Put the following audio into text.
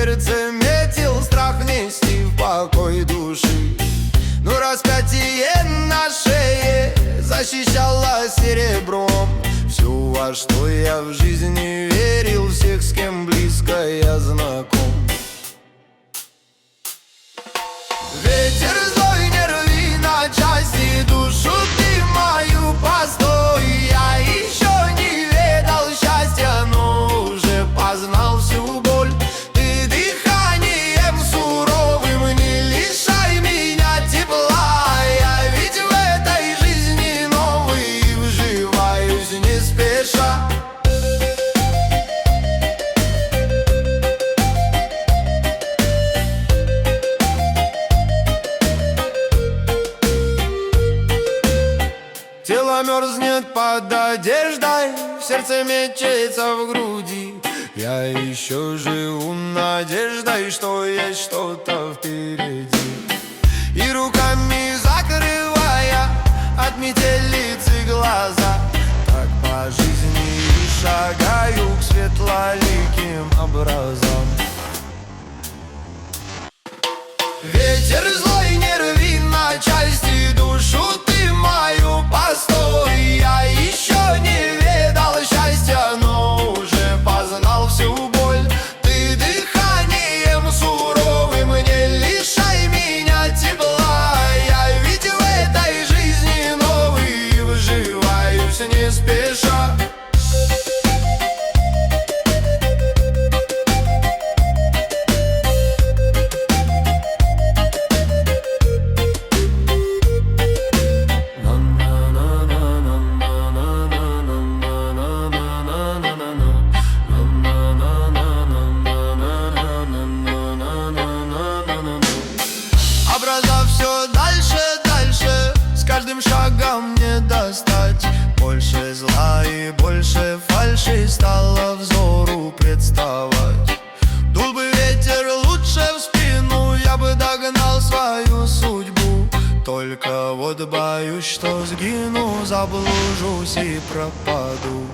сердце метил страх внести в покой души. Но распятие на шее защищало серебром все, во что я в жизни верил, всех, с кем близко я знаком. Ветер злой, не рви на части душу ты мою, постой. Я еще не ведал счастья, но уже познал всю боль. Ты дыханием суровым не лишай меня тепла. Я ведь в этой жизни новый, вживаюсь не спеша. Тело мерзнет под одеждой, сердце мечется в груди. Я еще живу надеждой, что есть что-то впереди. И руками закрывая от метелицы глаза, так по жизни и шагаю к светлоликим образам. Ветер злой, не рви на части душу ты мою, постой. Я еще не ведал счастья, но уже познал всю боль. Ты дыханием суровым не лишай меня тепла. Я ведь в этой жизни новый, вживаюсь не спеша. Образа все дальше, дальше, с каждым шагом не достать. Больше зла и больше фальши стало взору представать. Дул бы ветер лучше в спину, я бы догнал свою судьбу. Только вот боюсь, что сгину, заблужусь и пропаду.